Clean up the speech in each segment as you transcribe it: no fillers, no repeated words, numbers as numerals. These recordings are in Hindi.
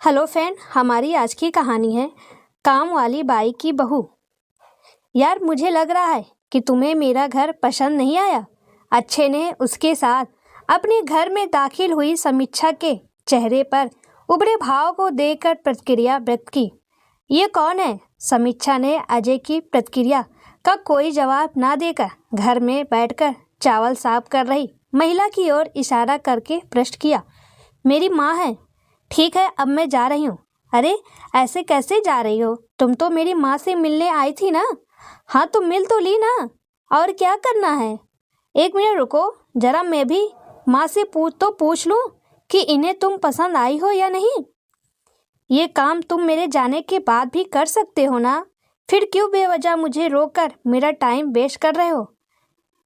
हेलो फ्रेंड, हमारी आज की कहानी है काम वाली बाई की बहू। यार, मुझे लग रहा है कि तुम्हें मेरा घर पसंद नहीं आया। अच्छे ने उसके साथ अपने घर में दाखिल हुई समीक्षा के चेहरे पर उभरे भाव को देखकर प्रतिक्रिया व्यक्त की। ये कौन है? समीक्षा ने अजय की प्रतिक्रिया का कोई जवाब ना देकर घर में बैठकर चावल साफ कर रही महिला की ओर इशारा करके प्रश्न किया। मेरी माँ है। ठीक है, अब मैं जा रही हूँ। अरे, ऐसे कैसे जा रही हो? तुम तो मेरी माँ से मिलने आई थी ना? हाँ, तो मिल तो ली ना, और क्या करना है? एक मिनट रुको, जरा मैं भी माँ से पूछ लूँ कि इन्हें तुम पसंद आई हो या नहीं। ये काम तुम मेरे जाने के बाद भी कर सकते हो ना, फिर क्यों बेवजह मुझे रोककर मेरा टाइम वेस्ट कर रहे हो?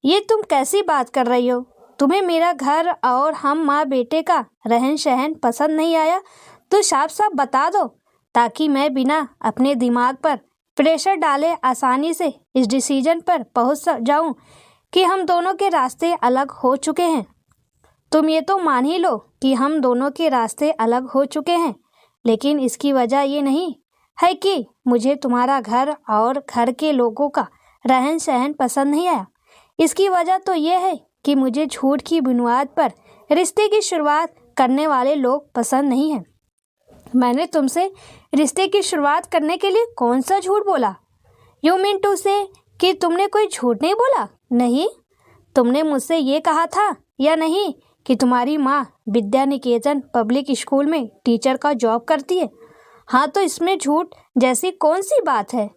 ये तुम कैसी बात कर रही हो? तुम्हें मेरा घर और हम माँ बेटे का रहन सहन पसंद नहीं आया तो साफ साफ बता दो, ताकि मैं बिना अपने दिमाग पर प्रेशर डाले आसानी से इस डिसीजन पर पहुँच जाऊँ कि हम दोनों के रास्ते अलग हो चुके हैं। तुम ये तो मान ही लो कि हम दोनों के रास्ते अलग हो चुके हैं, लेकिन इसकी वजह ये नहीं है कि मुझे तुम्हारा घर और घर के लोगों का रहन सहन पसंद नहीं आया। इसकी वजह तो ये है कि मुझे झूठ की बुनियाद पर रिश्ते की शुरुआत करने वाले लोग पसंद नहीं हैं। मैंने तुमसे रिश्ते की शुरुआत करने के लिए कौन सा झूठ बोला? यू मीन टू से कि तुमने कोई झूठ नहीं बोला? नहीं। तुमने मुझसे ये कहा था या नहीं कि तुम्हारी माँ विद्या निकेतन पब्लिक स्कूल में टीचर का जॉब करती है? हाँ, तो इसमें झूठ जैसी कौन सी बात है?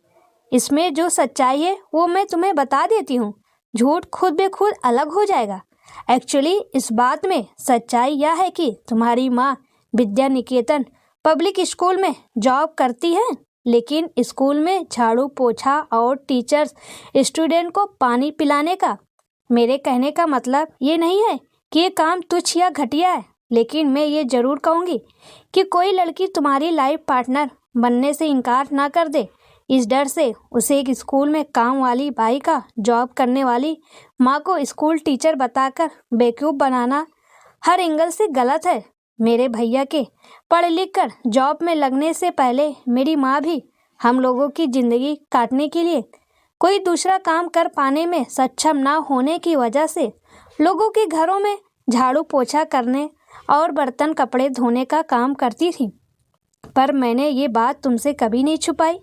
इसमें जो सच्चाई है वो मैं तुम्हें बता देती हूँ। झूठ खुद बे खुद अलग हो जाएगा। एक्चुअली इस बात में सच्चाई यह है कि तुम्हारी माँ विद्या निकेतन पब्लिक स्कूल में जॉब करती है, लेकिन स्कूल में झाड़ू पोछा और टीचर्स स्टूडेंट को पानी पिलाने का। मेरे कहने का मतलब ये नहीं है कि ये काम तुच्छ या घटिया है, लेकिन मैं ये ज़रूर कहूँगी कि कोई लड़की तुम्हारी लाइफ पार्टनर बनने से इनकार ना कर दे इस डर से उसे एक स्कूल में काम वाली बाई का जॉब करने वाली माँ को स्कूल टीचर बताकर बेवकूफ़ बनाना हर एंगल से गलत है। मेरे भैया के पढ़ लिख कर जॉब में लगने से पहले मेरी माँ भी हम लोगों की ज़िंदगी काटने के लिए कोई दूसरा काम कर पाने में सक्षम ना होने की वजह से लोगों के घरों में झाड़ू पोछा करने और बर्तन कपड़े धोने का काम करती थी। पर मैंने ये बात तुमसे कभी नहीं छुपाई,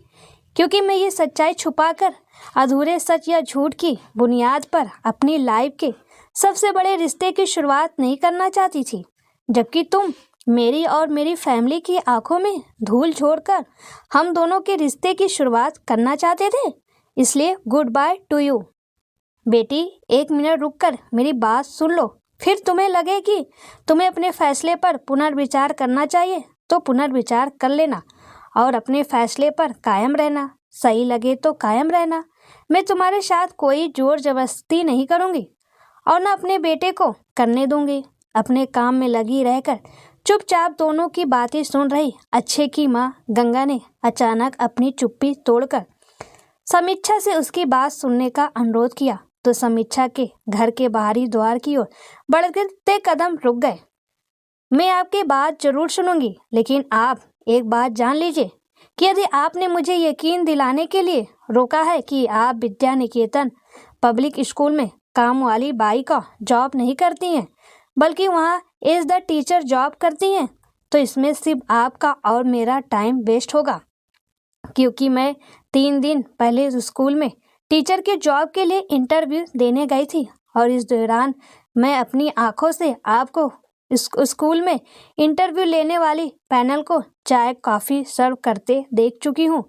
क्योंकि मैं ये सच्चाई छुपाकर अधूरे सच या झूठ की बुनियाद पर अपनी लाइफ के सबसे बड़े रिश्ते की शुरुआत नहीं करना चाहती थी, जबकि तुम मेरी और मेरी फैमिली की आंखों में धूल छोड़कर हम दोनों के रिश्ते की शुरुआत करना चाहते थे। इसलिए गुड बाय टू यू। बेटी, एक मिनट रुककर मेरी बात सुन लो। फिर तुम्हें लगे कि तुम्हें अपने फैसले पर पुनर्विचार करना चाहिए तो पुनर्विचार कर लेना और अपने फैसले पर कायम रहना। सही लगे तो कायम रहना। मैं तुम्हारे साथ कोई जोर जबरदस्ती नहीं करूँगी और ना अपने बेटे को करने दूंगी। अपने काम में लगी रहकर चुपचाप दोनों की बातें सुन रही अच्छे की माँ गंगा ने अचानक अपनी चुप्पी तोड़कर समीक्षा से उसकी बात सुनने का अनुरोध किया, तो समीक्षा के घर के बाहरी द्वार की ओर बढ़ते कदम रुक गए। मैं आपकी बात जरूर सुनूंगी, लेकिन आप एक बात जान लीजिए कि यदि आपने मुझे यकीन दिलाने के लिए रोका है कि आप विद्या निकेतन पब्लिक स्कूल में काम वाली बाई का जॉब नहीं करती हैं, बल्कि वहाँ एज द टीचर जॉब करती हैं, तो इसमें सिर्फ आपका और मेरा टाइम वेस्ट होगा। क्योंकि मैं 3 दिन पहले स्कूल में टीचर के जॉब के लिए इंटरव्यू देने गई थी और इस दौरान मैं अपनी आंखों से आपको स्कूल में इंटरव्यू लेने वाली पैनल को चाय कॉफ़ी सर्व करते देख चुकी हूँ।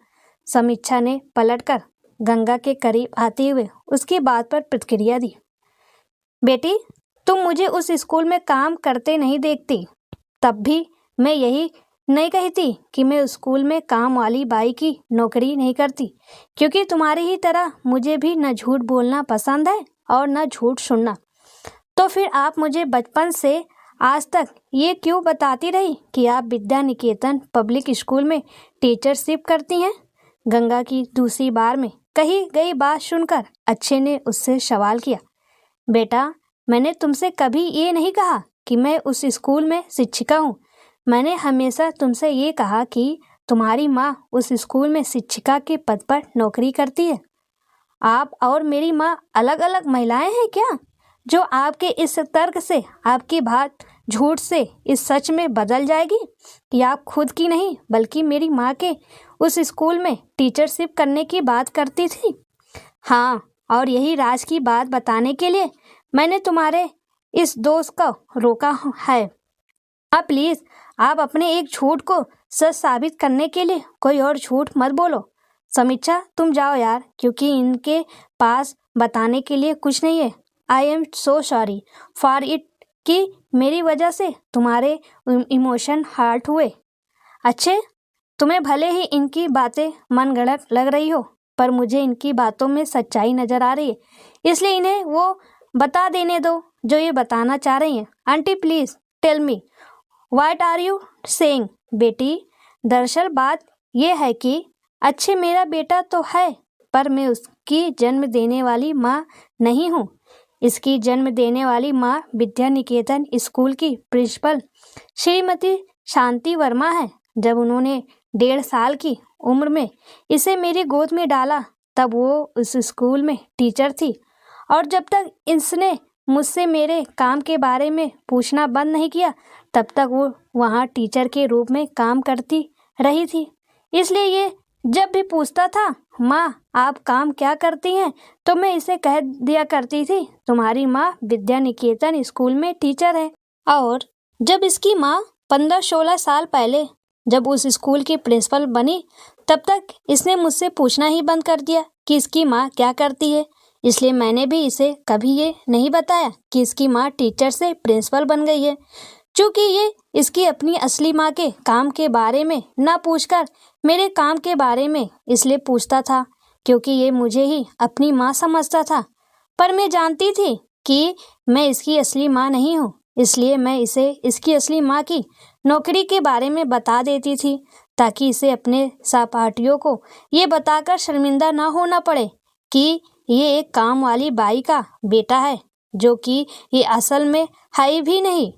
समीक्षा ने पलटकर गंगा के करीब आते हुए उसकी बात पर प्रतिक्रिया दी। बेटी, तुम मुझे उस स्कूल में काम करते नहीं देखती, तब भी मैं यही नहीं कहती कि मैं स्कूल में काम वाली बाई की नौकरी नहीं करती, क्योंकि तुम्हारी ही तरह मुझे भी न झूठ बोलना पसंद है और न झूठ सुनना। तो फिर आप मुझे बचपन से आज तक ये क्यों बताती रही कि आप विद्या निकेतन पब्लिक स्कूल में टीचरशिप करती हैं? गंगा की दूसरी बार में कही गई बात सुनकर अच्छे ने उससे सवाल किया। बेटा, मैंने तुमसे कभी ये नहीं कहा कि मैं उस स्कूल में शिक्षिका हूँ। मैंने हमेशा तुमसे ये कहा कि तुम्हारी माँ उस स्कूल में शिक्षिका के पद पर नौकरी करती है। आप और मेरी माँ अलग अलग महिलाएं हैं क्या, जो आपके इस तर्क से, आपकी बात झूठ से इस सच में बदल जाएगी कि आप खुद की नहीं बल्कि मेरी माँ के उस स्कूल में टीचरशिप करने की बात करती थी? हाँ, और यही राज की बात बताने के लिए मैंने तुम्हारे इस दोस्त को रोका है। आप प्लीज़, आप अपने एक झूठ को सच साबित करने के लिए कोई और झूठ मत बोलो। समीक्षा, तुम जाओ यार, क्योंकि इनके पास बताने के लिए कुछ नहीं है। I am so sorry for it कि मेरी वजह से तुम्हारे इमोशन हर्ट हुए। अच्छे, तुम्हें भले ही इनकी बातें मनगढ़ंत लग रही हो, पर मुझे इनकी बातों में सच्चाई नज़र आ रही है, इसलिए इन्हें वो बता देने दो जो ये बताना चाह रही हैं। Aunty please tell me what are you saying. बेटी, दरअसल बात यह है कि अच्छे मेरा बेटा तो है, पर मैं उसकी जन्म देने वाली माँ नहीं हूँ। इसकी जन्म देने वाली माँ विद्या निकेतन स्कूल की प्रिंसिपल श्रीमती शांति वर्मा है। जब उन्होंने 1.5 साल की उम्र में इसे मेरी गोद में डाला, तब वो उस स्कूल में टीचर थी, और जब तक इसने मुझसे मेरे काम के बारे में पूछना बंद नहीं किया, तब तक वो वहाँ टीचर के रूप में काम करती रही थी। इसलिए ये जब भी पूछता था, माँ आप काम क्या करती हैं, तो मैं इसे कह दिया करती थी, तुम्हारी माँ विद्या निकेतन स्कूल में टीचर है। और जब इसकी माँ 15-16 साल पहले जब उस स्कूल की प्रिंसिपल बनी, तब तक इसने मुझसे पूछना ही बंद कर दिया कि इसकी माँ क्या करती है। इसलिए मैंने भी इसे कभी ये नहीं बताया कि इसकी माँ टीचर से प्रिंसिपल बन गई है। चूँकि ये इसकी अपनी असली माँ के काम के बारे में ना पूछकर मेरे काम के बारे में इसलिए पूछता था क्योंकि ये मुझे ही अपनी माँ समझता था। पर मैं जानती थी कि मैं इसकी असली माँ नहीं हूँ, इसलिए मैं इसे इसकी असली माँ की नौकरी के बारे में बता देती थी, ताकि इसे अपने सहपाठियों को ये बताकर शर्मिंदा ना होना पड़े कि ये एक काम वाली बाई का बेटा है, जो कि ये असल में है भी नहीं।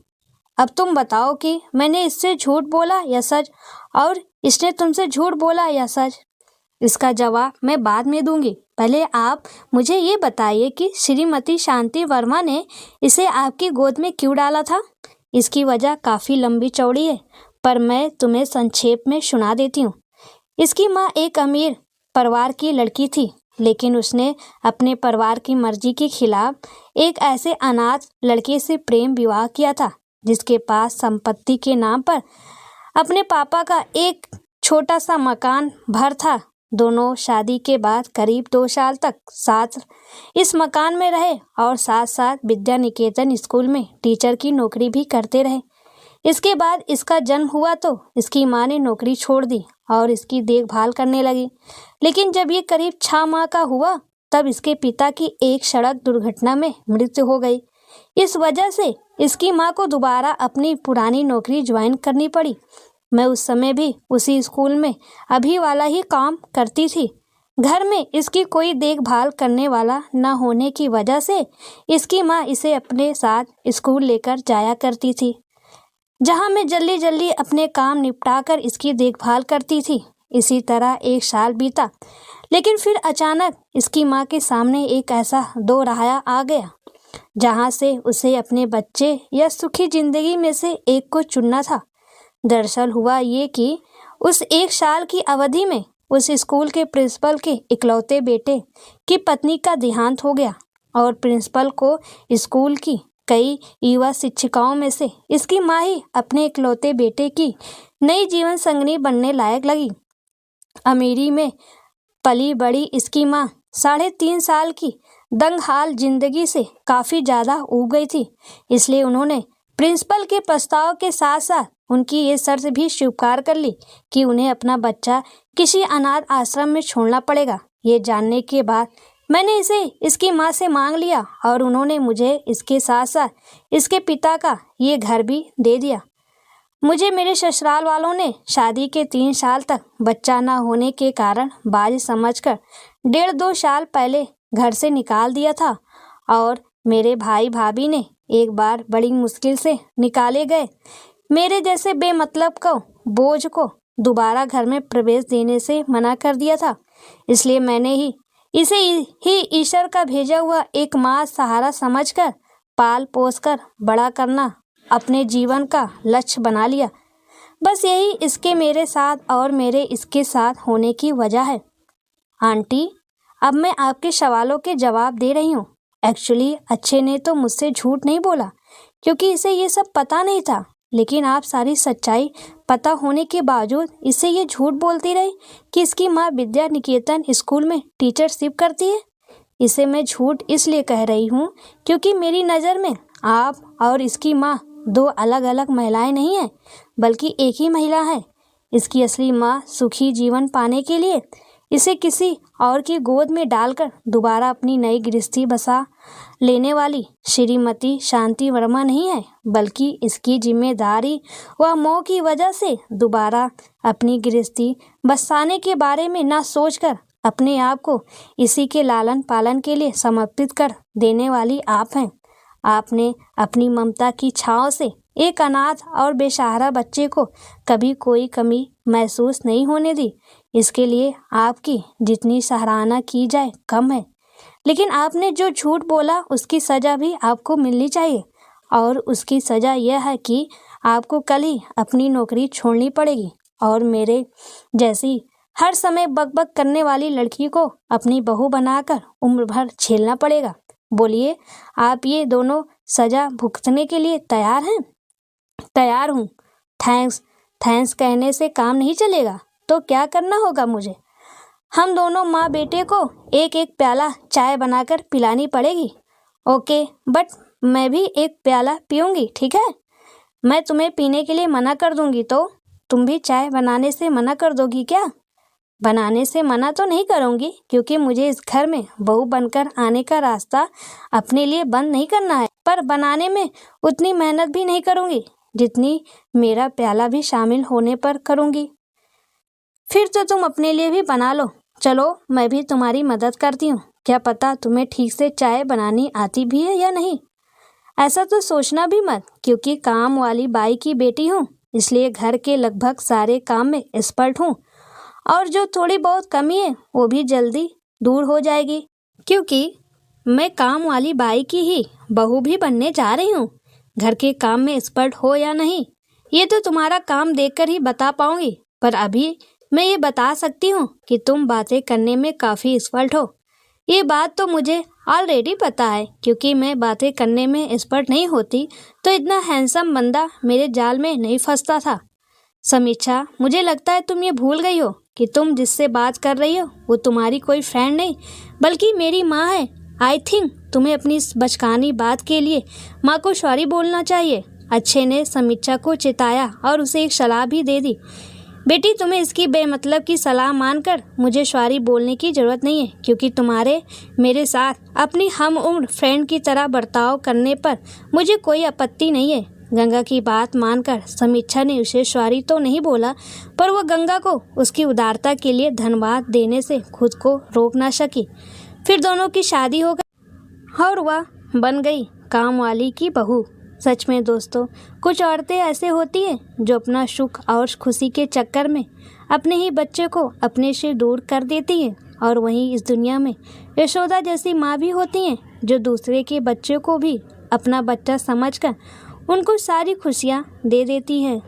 अब तुम बताओ कि मैंने इससे झूठ बोला या सच, और इसने तुमसे झूठ बोला या सच? इसका जवाब मैं बाद में दूंगी। पहले आप मुझे ये बताइए कि श्रीमती शांति वर्मा ने इसे आपकी गोद में क्यों डाला था। इसकी वजह काफ़ी लंबी चौड़ी है, पर मैं तुम्हें संक्षेप में सुना देती हूँ। इसकी माँ एक अमीर परिवार की लड़की थी, लेकिन उसने अपने परिवार की मर्जी के खिलाफ एक ऐसे अनाथ लड़के से प्रेम विवाह किया था, जिसके पास संपत्ति के नाम पर अपने पापा का एक छोटा सा मकान भर था। दोनों शादी के बाद करीब 2 साल तक साथ इस मकान में रहे और साथ साथ विद्या निकेतन स्कूल में टीचर की नौकरी भी करते रहे। इसके बाद इसका जन्म हुआ तो इसकी माँ ने नौकरी छोड़ दी और इसकी देखभाल करने लगी। लेकिन जब ये करीब 6 माह का हुआ, तब इसके पिता की एक सड़क दुर्घटना में मृत्यु हो गई। इस वजह से इसकी माँ को दोबारा अपनी पुरानी नौकरी ज्वाइन करनी पड़ी। मैं उस समय भी उसी स्कूल में अभी वाला ही काम करती थी। घर में इसकी कोई देखभाल करने वाला न होने की वजह से इसकी माँ इसे अपने साथ स्कूल लेकर जाया करती थी, जहाँ मैं जल्दी जल्दी अपने काम निपटाकर इसकी देखभाल करती थी। इसी तरह 1 साल बीता, लेकिन फिर अचानक इसकी माँ के सामने एक ऐसा दोराहा आ गया, जहाँ से उसे अपने बच्चे या सुखी जिंदगी में से एक को चुनना था। दरअसल हुआ ये कि उस 1 साल की अवधि में उस स्कूल के प्रिंसिपल के इकलौते बेटे की पत्नी का देहांत हो गया, और प्रिंसिपल को स्कूल की कई युवा शिक्षिकाओं में से इसकी माँ ही अपने इकलौते बेटे की नई जीवन संगिनी बनने लायक लगी। अमीरी में पली बड़ी इसकी माँ 3.5 साल की दंगहाल जिंदगी से काफ़ी ज़्यादा ऊब गई थी, इसलिए उन्होंने प्रिंसिपल के प्रस्ताव के साथ साथ उनकी ये शर्त भी स्वीकार कर ली कि उन्हें अपना बच्चा किसी अनाथ आश्रम में छोड़ना पड़ेगा। ये जानने के बाद मैंने इसे इसकी माँ से मांग लिया, और उन्होंने मुझे इसके साथ साथ इसके पिता का ये घर भी दे दिया। मुझे मेरे ससुराल वालों ने शादी के 3 साल तक बच्चा न होने के कारण बाज समझकर 1.5-2 साल पहले घर से निकाल दिया था, और मेरे भाई भाभी ने एक बार बड़ी मुश्किल से निकाले गए। मेरे जैसे बेमतलब को बोझ को दोबारा घर में प्रवेश देने से मना कर दिया था। इसलिए मैंने इसे ही ईश्वर का भेजा हुआ एक माँ सहारा समझकर पाल पोस कर बड़ा करना अपने जीवन का लक्ष्य बना लिया। बस यही इसके मेरे साथ और मेरे इसके साथ होने की वजह है। आंटी, अब मैं आपके सवालों के जवाब दे रही हूँ। एक्चुअली अच्छे ने तो मुझसे झूठ नहीं बोला क्योंकि इसे ये सब पता नहीं था, लेकिन आप सारी सच्चाई पता होने के बावजूद इसे ये झूठ बोलती रही कि इसकी माँ विद्या निकेतन स्कूल में टीचरशिप करती है। इसे मैं झूठ इसलिए कह रही हूँ क्योंकि मेरी नज़र में आप और इसकी माँ दो अलग अलग महिलाएं नहीं हैं, बल्कि एक ही महिला है। इसकी असली माँ सुखी जीवन पाने के लिए इसे किसी और की गोद में डालकर दोबारा अपनी नई गृहस्थी बसा लेने वाली श्रीमती शांति वर्मा नहीं है, बल्कि इसकी जिम्मेदारी व मोह की वजह से दोबारा अपनी गृहस्थी बसाने के बारे में ना सोचकर अपने आप को इसी के लालन पालन के लिए समर्पित कर देने वाली आप हैं। आपने अपनी ममता की छाँव से एक अनाथ और बेसहारा बच्चे को कभी कोई कमी महसूस नहीं होने दी। इसके लिए आपकी जितनी सराहना की जाए कम है। लेकिन आपने जो झूठ बोला उसकी सज़ा भी आपको मिलनी चाहिए, और उसकी सज़ा यह है कि आपको कल ही अपनी नौकरी छोड़नी पड़ेगी और मेरे जैसी हर समय बकबक करने वाली लड़की को अपनी बहू बनाकर उम्र भर झेलना पड़ेगा। बोलिए, आप ये दोनों सज़ा भुगतने के लिए तैयार हैं? तैयार हूँ। थैंक्स कहने से काम नहीं चलेगा, तो क्या करना होगा मुझे? हम दोनों माँ बेटे को एक एक प्याला चाय बनाकर पिलानी पड़ेगी। ओके, बट मैं भी एक प्याला पीऊँगी, ठीक है? मैं तुम्हें पीने के लिए मना कर दूँगी तो तुम भी चाय बनाने से मना कर दोगी क्या? बनाने से मना तो नहीं करूँगी, क्योंकि मुझे इस घर में बहू बनकर आने का रास्ता अपने लिए बंद नहीं करना है, पर बनाने में उतनी मेहनत भी नहीं करूँगी जितनी मेरा प्याला भी शामिल होने पर करूँगी। फिर तो तुम अपने लिए भी बना लो। चलो, मैं भी तुम्हारी मदद करती हूँ। क्या पता तुम्हें ठीक से चाय बनानी आती भी है या नहीं। ऐसा तो सोचना भी मत, क्योंकि काम वाली बाई की बेटी हूँ, इसलिए घर के लगभग सारे काम में एक्सपर्ट हूँ, और जो थोड़ी बहुत कमी है वो भी जल्दी दूर हो जाएगी, क्योंकि मैं काम वाली बाई की ही बहू भी बनने जा रही हूँ। घर के काम में एक्सपर्ट हो या नहीं, ये तो तुम्हारा काम देखकर ही बता पाऊंगी, पर अभी मैं ये बता सकती हूँ कि तुम बातें करने में काफ़ी एक्सपर्ट हो। ये बात तो मुझे ऑलरेडी पता है, क्योंकि मैं बातें करने में एक्सपर्ट नहीं होती तो इतना हैंडसम बंदा मेरे जाल में नहीं फंसता था। समीक्षा, मुझे लगता है तुम ये भूल गई हो कि तुम जिससे बात कर रही हो वो तुम्हारी कोई फ्रेंड नहीं, बल्कि मेरी माँ है। आई थिंक तुम्हें अपनी इस बचकानी बात के लिए माँ को सॉरी बोलना चाहिए। अच्छे ने समीक्षा को चिताया और उसे एक सलाह भी दे दी। बेटी, तुम्हें इसकी बेमतलब की सलाह मानकर मुझे सॉरी बोलने की ज़रूरत नहीं है, क्योंकि तुम्हारे मेरे साथ अपनी हम उम्र फ्रेंड की तरह बर्ताव करने पर मुझे कोई आपत्ति नहीं है। गंगा की बात मानकर समीक्षा ने उसे सॉरी तो नहीं बोला, पर वह गंगा को उसकी उदारता के लिए धन्यवाद देने से खुद को रोक ना सकी। फिर दोनों की शादी हो गई और वह बन गई काम वाली की बहू। सच में दोस्तों, कुछ औरतें ऐसे होती हैं जो अपना सुख और खुशी के चक्कर में अपने ही बच्चे को अपने से दूर कर देती हैं, और वहीं इस दुनिया में यशोदा जैसी माँ भी होती हैं जो दूसरे के बच्चे को भी अपना बच्चा समझकर उनको सारी खुशियाँ दे देती है।